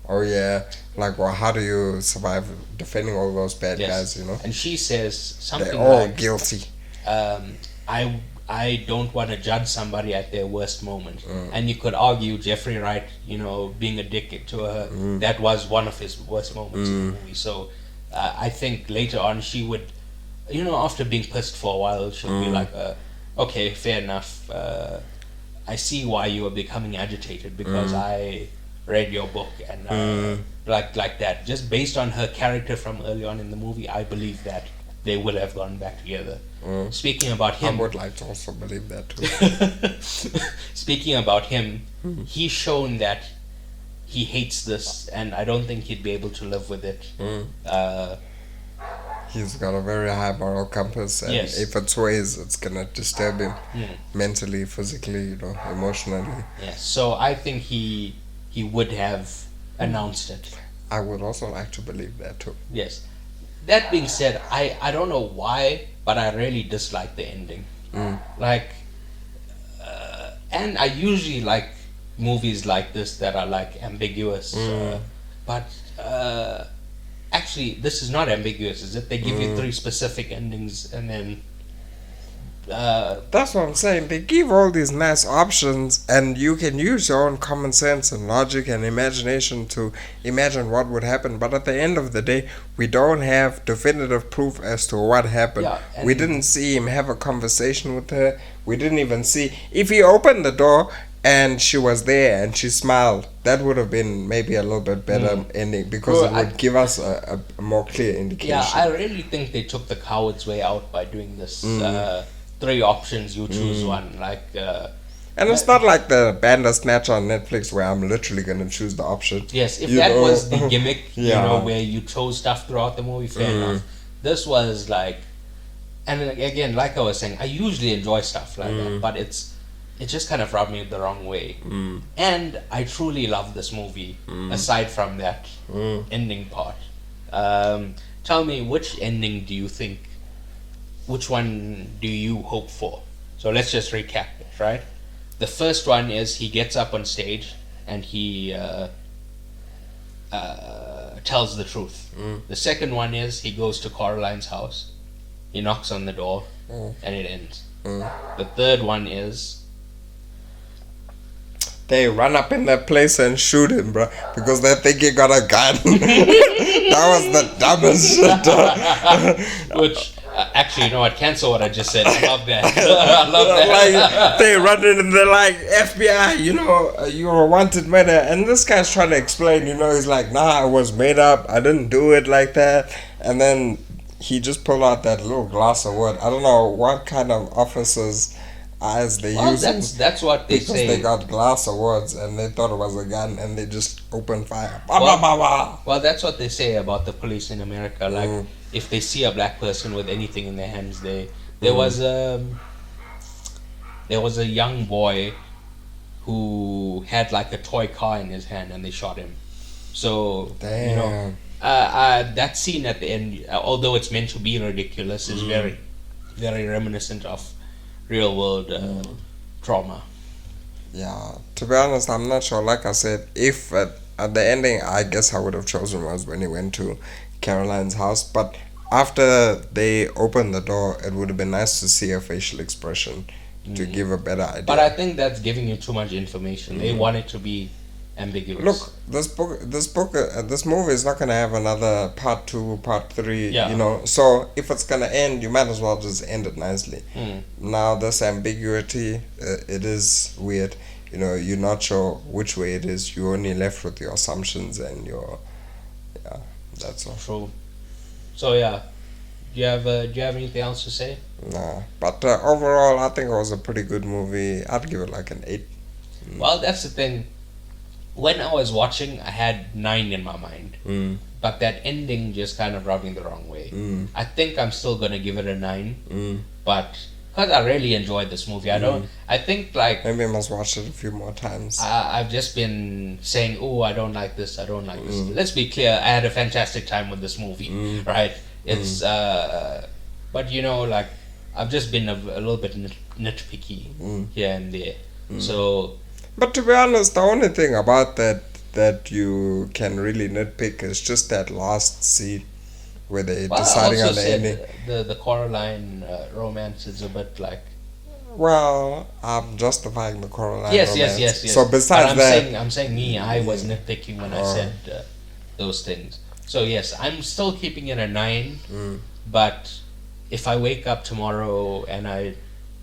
Oh yeah, like, well, how do you survive defending all those bad guys? And she says something they're all like, guilty. I don't want to judge somebody at their worst moment. And you could argue Jeffrey Wright, being a dick to her, that was one of his worst moments in the movie. So I think later on she would, after being pissed for a while, she'll be like, okay, fair enough. I see why you are becoming agitated because I read your book and like that. Just based on her character from early on in the movie, I believe that they would have gone back together. Speaking about him, I would like to also believe that too. Speaking about him, he's shown that he hates this, and I don't think he'd be able to live with it. He's got a very high moral compass, and if it sways, it's gonna disturb him mentally, physically, emotionally. Yes, so I think he would have announced it. I would also like to believe that too. Yes. That being said, I don't know why, but I really dislike the ending. Like, and I usually like movies like this that are like ambiguous, but actually this is not ambiguous, is it? They give you 3 specific endings and then that's what I'm saying. They give all these nice options, and you can use your own common sense and logic and imagination to imagine what would happen. But at the end of the day, we don't have definitive proof as to what happened. We didn't see him have a conversation with her. We didn't even see if he opened the door and she was there and she smiled. That would have been maybe a little bit better ending, because it would give us a more clear indication. Yeah, I really think they took the coward's way out by doing this. 3 options, you choose one. Like, and it's not like the Bandersnatch on Netflix where I'm literally gonna choose the option. Yes, if that was the gimmick, where you chose stuff throughout the movie, fair enough. This was like, and again, like I was saying, I usually enjoy stuff like that, but it just kind of rubbed me the wrong way. And I truly love this movie, aside from that ending part. Tell me, which ending do you think? Which one do you hope for? So let's just recap it, right? The first one is he gets up on stage and he tells the truth. The second one is he goes to Coraline's house, he knocks on the door, and it ends. The third one is they run up in that place and shoot him, bro, because they think he got a gun. That was the dumbest shit. Which, actually, you know what? Cancel what I just said. I love that. I love that. Like, they run in and they're like, FBI, you're a wanted murder. And this guy's trying to explain, he's like, nah, it was made up. I didn't do it like that. And then he just pulled out that little glass of wood. I don't know what kind of officers' eyes they use. That's what they say. Because they got glass of words and they thought it was a gun and they just opened fire. Well, that's what they say about the police in America. Like, if they see a black person with anything in their hands, there was a young boy who had like a toy car in his hand and they shot him. So that scene at the end, although it's meant to be ridiculous, is very, very reminiscent of real world trauma. Yeah, to be honest, I'm not sure. Like I said, if at the ending, I guess I would have chosen was when he went to Caroline's house. But after they opened the door, it would have been nice to see a facial expression to give a better idea. But I think that's giving you too much information. They want it to be ambiguous. Look, this movie is not gonna have another part 2, part 3. So if it's gonna end, you might as well just end it nicely. Now this ambiguity, it is weird. You're not sure which way it is. You're only left with your assumptions and that's all. True. So yeah, do you have anything else to say? Nah, but overall, I think it was a pretty good movie. I'd give it like an 8. Well, that's the thing. When I was watching, I had 9 in my mind, but that ending just kind of rubbed me the wrong way. I think I'm still gonna give it a 9, but because I really enjoyed this movie, I think like maybe I must watch it a few more times. I've just been saying, oh, I don't like this. Let's be clear, I had a fantastic time with this movie, right? It's but like I've just been a little bit nitpicky here and there. So, but to be honest, the only thing about that that you can really nitpick is just that last scene where they're Well, deciding I also on the said ending. the Coraline romance is a bit like. Well, I'm justifying the Coraline Yes, romance. yes. So But besides that, I'm saying me. I was nitpicking when I said those things. So yes, I'm still keeping it a 9. But if I wake up tomorrow and I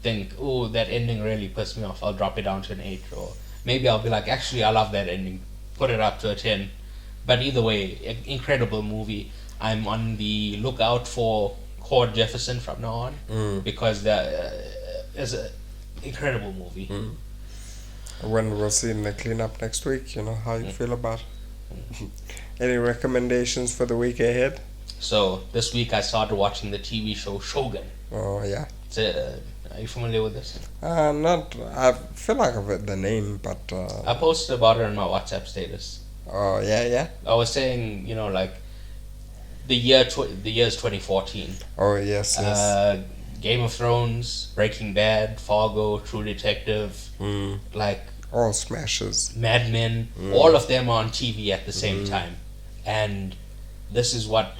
think, oh, that ending really pissed me off, I'll drop it down to an 8, or maybe I'll be like, actually, I love that ending, put it up to a 10. But either way, incredible movie. I'm on the lookout for Cord Jefferson from now on because that is an incredible movie. when we'll see in the cleanup next week, how you feel about it. Any recommendations for the week ahead? So this week I started watching the TV show Shogun. Oh, yeah. Are you familiar with this? Not. I feel like I've heard the name, but. I posted about it on my WhatsApp status. Oh, yeah. I was saying, like the year's 2014. Oh, yes. Game of Thrones, Breaking Bad, Fargo, True Detective, like all smashes. Mad Men, all of them are on TV at the same time, and this is what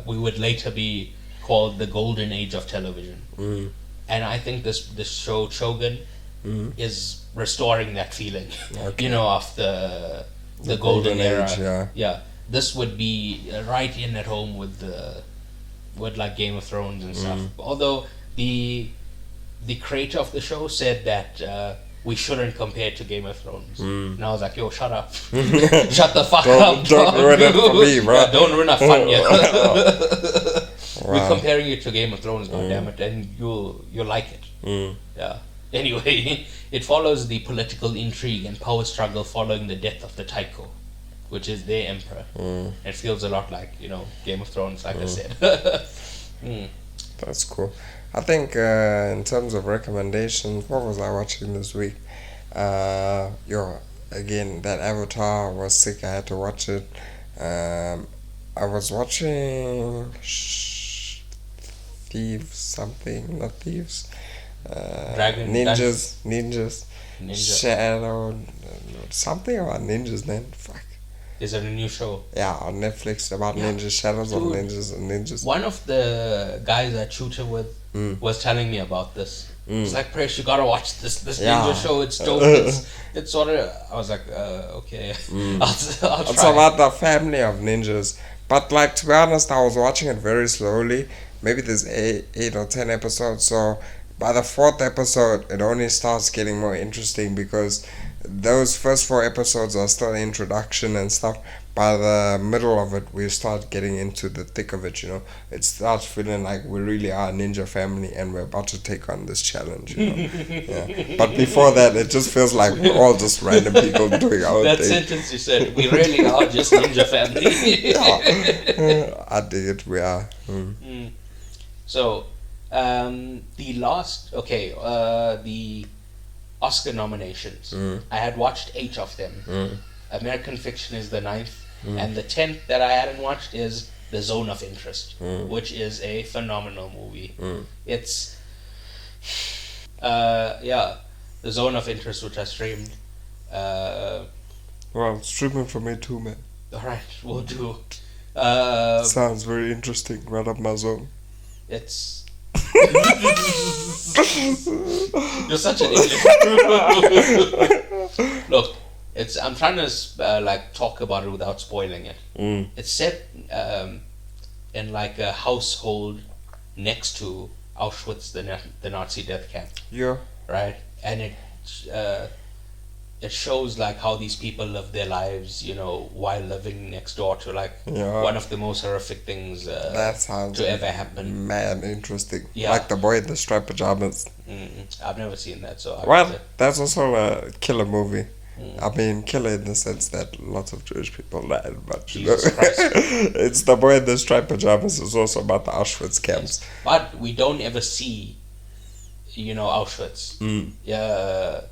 we would later be called the golden age of television. And I think this show Shogun is restoring that feeling, of the golden era. Age, yeah. This would be right in at home with like Game of Thrones and stuff. Although the creator of the show said that we shouldn't compare it to Game of Thrones. And I was like, yo, shut up. Shut the fuck up. Don't ruin it for me, bro. Yeah, don't ruin our fun yet. We're comparing it to Game of Thrones, goddammit, and you'll like it. Yeah. Anyway, it follows the political intrigue and power struggle following the death of the Taiko, which is their emperor. It feels a lot like, Game of Thrones, like I said. That's cool. I think in terms of recommendations, what was I watching this week? Again, that Avatar was sick. I had to watch it. I was watching not Thieves. Dragon Ninjas. Ninja. Shadow. Something about ninjas, man. Fuck. Is it a new show? Yeah, on Netflix about ninjas, Shadows of Ninjas and Ninjas. One of the guys I tutor with was telling me about this. It's like, Presh, you gotta watch this ninja show. It's dope. It's sort of. I was like, okay, I'll try. It's about the family of ninjas. But to be honest, I was watching it very slowly. Maybe there's 8 or 10 episodes. So by the 4th episode, it only starts getting more interesting because those first 4 episodes are still introduction and stuff. By the middle of it, we start getting into the thick of it, It starts feeling like we really are a ninja family and we're about to take on this challenge, Yeah. But before that, it just feels like we're all just random people doing our that thing. sentence you said, we really are just ninja family. I dig it, we are. So, the Oscar nominations. I had watched 8 of them. American Fiction is the 9th, and the 10th that I hadn't watched is The Zone of Interest, which is a phenomenal movie. It's The Zone of Interest, which I streamed. Well, streaming for me too, man. Alright, we'll do. Sounds very interesting, right up my zone. It's you're such an idiot. Look, I'm trying to talk about it without spoiling it. It's set in like a household next to Auschwitz, the Nazi death camp. Yeah. Right, and it shows like how these people live their lives, while living next door to one of the most horrific things that sounds to ever happen. Man, interesting. Yeah. Like the boy in the striped pajamas. I've never seen that, so that's also a killer movie. I mean, killer in the sense that lots of Jewish people died, but Jesus Christ. It's the boy in the striped pajamas. It's also about the Auschwitz camps. But we don't ever see, Auschwitz. Yeah.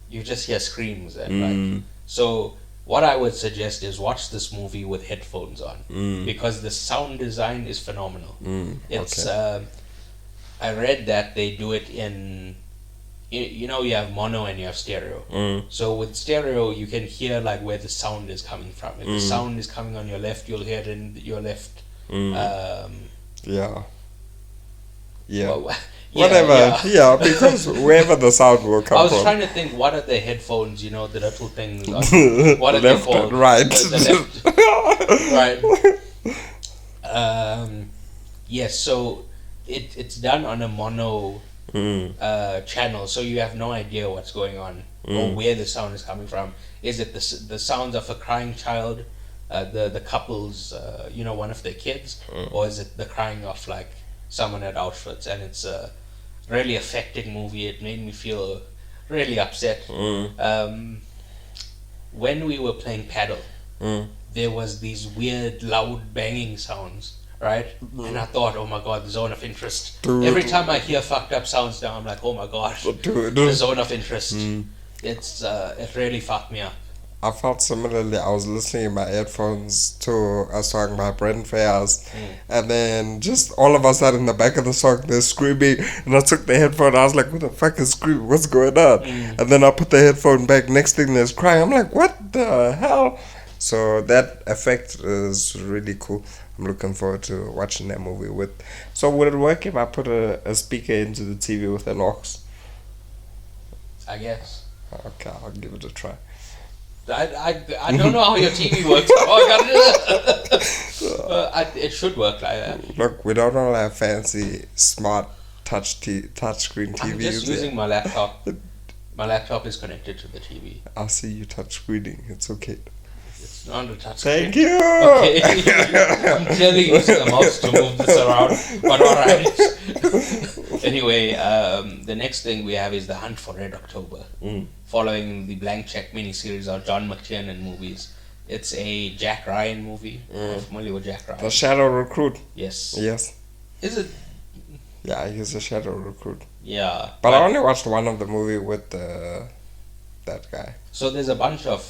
You just hear screams and so what I would suggest is watch this movie with headphones on because the sound design is phenomenal. It's I read that they do it in you know, you have mono and you have stereo. So with stereo, you can hear like where the sound is coming from. If the sound is coming on your left, you'll hear it in your left. Yeah. Well, Whatever. Yeah, because wherever the sound will come I was from. trying to think, what are the headphones? You know, the little things. What are they called? Right. Right. Yes. So it's done on a mono channel, so you have no idea what's going on or where the sound is coming from. Is it the sounds of a crying child, the couple's, one of their kids, or is it the crying of like someone at Auschwitz? And it's a really affecting movie. It made me feel really upset. When we were playing paddle, there was these weird loud banging sounds, right? And I thought, oh my god, the zone of interest. Every time I hear fucked up sounds now, I'm like, oh my gosh, the zone of interest. It really fucked me up. I felt similarly. I was listening in my headphones to a song by Brent Fayers, and then just all of a sudden in the back of the song they're screaming, and I took the headphone. I was like, "What the fuck is screaming? What's going on?" And then I put the headphone back. Next thing there's crying. I'm like, "What the hell?" So that effect is really cool. I'm looking forward to watching that movie with. So would it work if I put a speaker into the TV with an aux? I guess. Okay, I'll give it a try. I don't know how your TV works. It should work like that. Look, we don't all have fancy smart touchscreen TVs. I'm just using my laptop. My laptop is connected to the TV. I'll see you touchscreening. It's okay. It's not a touchscreen. Thank you. Okay. I'm clearly using the mouse to move this around, but alright. Anyway, the next thing we have is The Hunt for Red October. Following the Blank Check miniseries of John McTiernan movies. It's a Jack Ryan movie. I'm familiar with Jack Ryan. The Shadow Recruit. Yes. Yes. Is it? Yeah, he's a Shadow Recruit. Yeah. But I only watched one of the movie with that guy. So there's a bunch of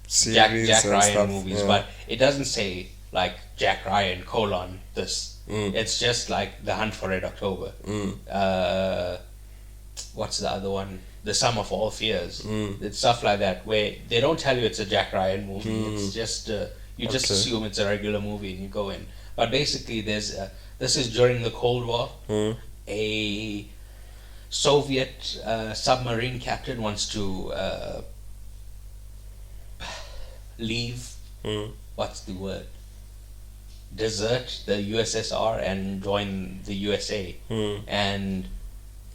Jack Ryan stuff, movies, but it doesn't say like Jack Ryan : this. It's just like The Hunt for Red October. What's the other one? The Sum of All Fears. It's stuff like that where they don't tell you it's a Jack Ryan movie. It's just you just assume it's a regular movie and you go in. But basically, this is during the Cold War. A Soviet submarine captain wants to leave. What's the word? Desert the USSR and join the USA. And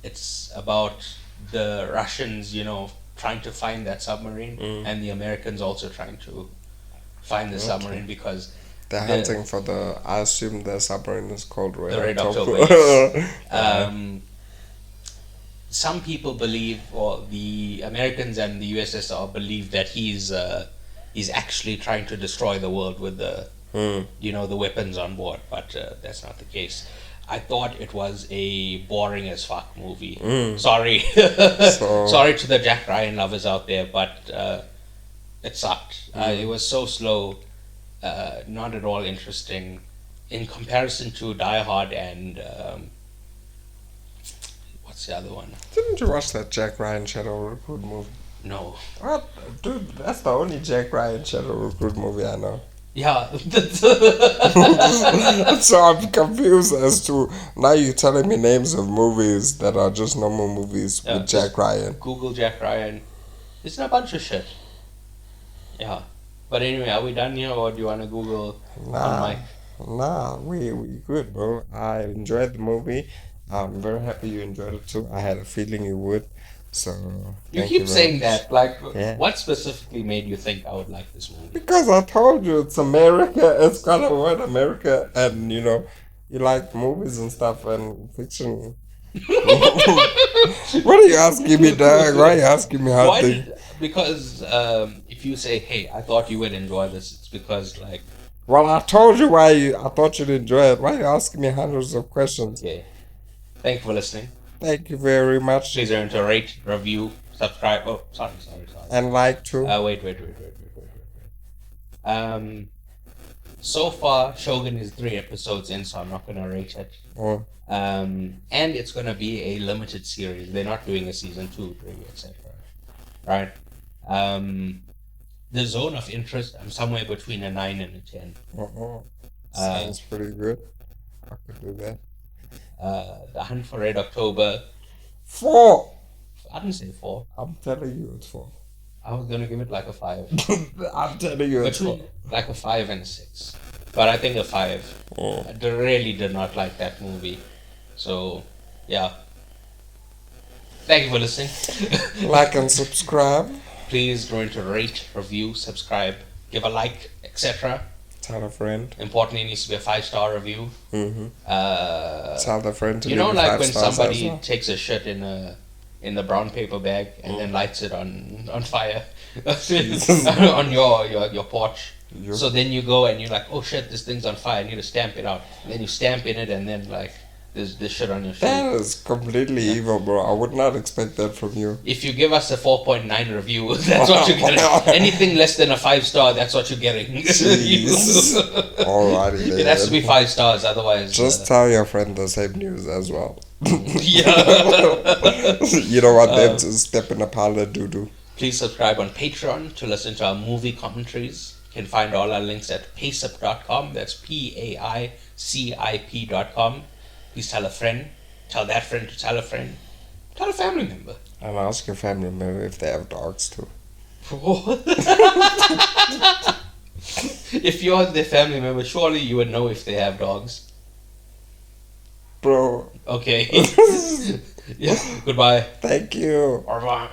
it's about the Russians, trying to find that submarine, and the Americans also trying to find the submarine because they're hunting for I assume the submarine is called Red October. Yes. Some people believe, or the Americans and the USSR believe, that he's actually trying to destroy the world with the the weapons on board, but that's not the case. I thought it was a boring as fuck movie. Sorry. Sorry to the Jack Ryan lovers out there, but it sucked. It was so slow, not at all interesting in comparison to Die Hard and what's the other one? Didn't you watch that Jack Ryan Shadow Recruit movie? No. What? Dude, that's the only Jack Ryan Shadow Recruit movie I know. Yeah. So I'm confused as to, now you're telling me names of movies that are just normal movies with Jack Ryan. Google Jack Ryan. It's a bunch of shit. Yeah. But anyway, are we done here, or do you want to Google on mic? Nah, we good, bro. I enjoyed the movie. I'm very happy you enjoyed it too. I had a feeling you would. So you keep saying that. Like, what specifically made you think I would like this movie? Because I told you it's America. It's got a word America, and you like movies and stuff and fiction. What are you asking me, dog? Why are you asking me how to? Because if you say, "Hey, I thought you would enjoy this," it's because like. Well, I told you I thought you'd enjoy it. Why are you asking me hundreds of questions? Okay. Thank you for listening. Thank you very much. Please remember to rate, review, subscribe. Oh, sorry. And like too. Wait. So far, Shogun is 3 episodes in, so I'm not gonna rate it. Oh. And it's gonna be a limited series. They're not doing a season 2, 3, etc. Right? The zone of interest, I'm somewhere between a 9 and a 10. Sounds pretty good. I could do that. The Hunt for Red October. 4! I didn't say 4. I'm telling you it's 4. I was gonna give it like a 5. I'm telling you it's 4. Like a 5 and a 6. But I think a 5. I really did not like that movie. So, yeah. Thank you for listening. Like and subscribe. Please remember to rate, review, subscribe, give a like, etc. Tell a friend. Importantly, it needs to be a 5-star review. Tell a friend to you know, like when stars somebody well. takes a shit in the brown paper bag and then lights it on fire on your porch. Yep. So then you go and you're like, oh shit, this thing's on fire. I need to stamp it out. And then you stamp in it, and then like there's this shit on your shoe. That is completely evil, bro. I would not expect that from you. If you give us a 4.9 review, that's what you're getting. Anything less than a 5-star, that's what you're getting. Alrighty then. It has to be 5 stars, otherwise. Just tell your friend the same news as well. Yeah. You don't want them to step in a pile of doo-doo. Please subscribe on Patreon to listen to our movie commentaries. You can find all our links at PAICIP.com. That's PAICIP.com. Please tell a friend. Tell that friend to tell a friend. Tell a family member. And ask your family member if they have dogs too. If you're their family member, surely you would know if they have dogs. Bro. Okay. Yeah. Goodbye. Thank you. Au revoir.